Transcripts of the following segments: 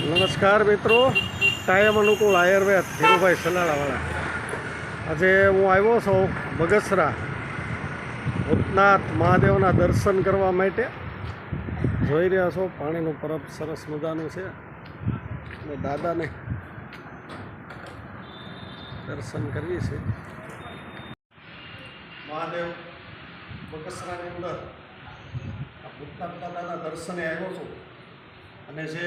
નમસ્કાર મિત્રો, કાયમ અનુકૂળ આયુર્વેદ ધીરુભાઈ સલાળાવાળા. આજે હું આવ્યો છું બગસરા ભૂતનાથ મહાદેવના દર્શન કરવા માટે. જોઈ રહ્યા છો પાણીનું પરબ સરસ મજાનું છે અને દાદાને દર્શન કરીએ છીએ. મહાદેવ બગસરાની અંદર ભૂતનાથ દાદાના દર્શને આવ્યો છું અને જે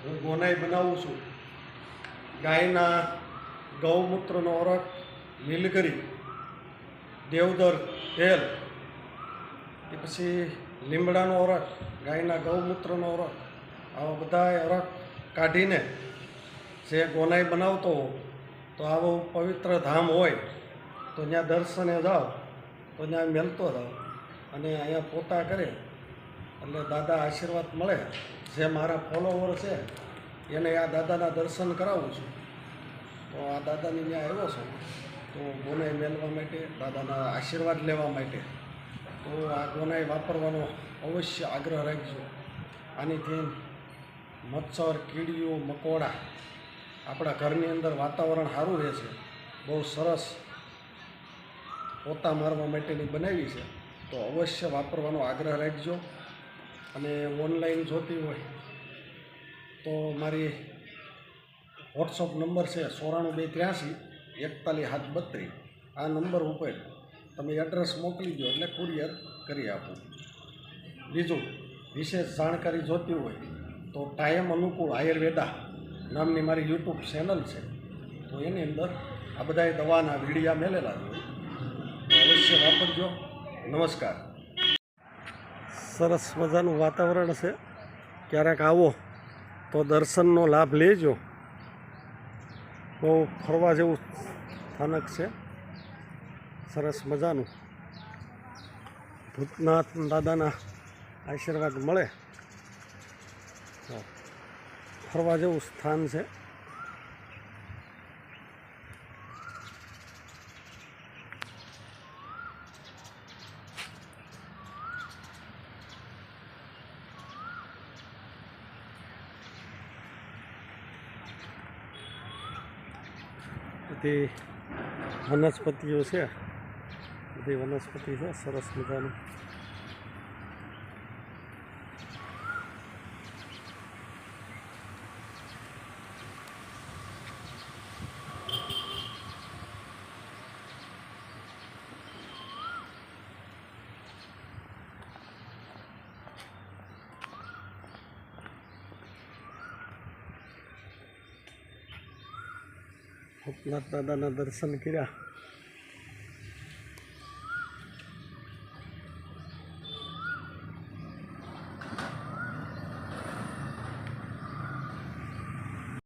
હું ગોનાઈ બનાવું છું, ગાયના ગૌમૂત્રનો અરક, નીલગરી, દેવદર તેલ, એ પછી લીમડાનો અરક, ગાયના ગૌમૂત્રનો અરક, આવા બધા અરક કાઢીને જે ગોનાઈ બનાવતો હોઉં તો આવું પવિત્ર ધામ હોય તો ત્યાં દર્શને જાઓ તો ત્યાં મેલતો જાઓ અને અહીંયા પોતા કરે એટલે દાદા આશીર્વાદ મળે. જે મારા ફોલોવર છે એને આ દાદાના દર્શન કરાવું છું. તો આ દાદાની ત્યાં આવ્યો છું તો ગોનાઈ મેળવા માટે, દાદાના આશીર્વાદ લેવા માટે. તો આ ગોનાઈ વાપરવાનો અવશ્ય આગ્રહ રાખજો. આનીથી મચ્છર, કીડીઓ, મકોડા, આપણા ઘરની અંદર વાતાવરણ સારું રહે છે. બહુ સરસ પોતા મારવા માટેની બનાવી છે તો અવશ્ય વાપરવાનો આગ્રહ રાખજો. અને ઓનલાઈન જોતી હોય તો મારી વોટ્સઅપ નંબર છે 9423814732. આ નંબર ઉપર તમે એડ્રેસ મોકલી દો એટલે કુરિયર કરી આપું. બીજું, વિશેષ જાણકારી જોતી હોય તો ટાઈમ અનુકૂળ આયુર્વેદા નામની મારી યુટ્યુબ ચેનલ છે તો એની અંદર આ બધાય દવાના વિડીયા મેલેલા હોય તો અવશ્ય વાપરજો. નમસ્કાર. સરસ મજાનું વાતાવરણ છે, ક્યારેક આવો તો દર્શનનો લાભ લેજો. બહુ ફરવા જેવું સ્થાનક છે, સરસ મજાનું. ભૂતનાથ દાદાના આશીર્વાદ મળે તો ફરવા જેવું સ્થાન છે. બધી વનસ્પતિઓ છે, બધી વનસ્પતિ છે સરસ મજાનું. ભૂતનાથ દાદાના દર્શન કર્યા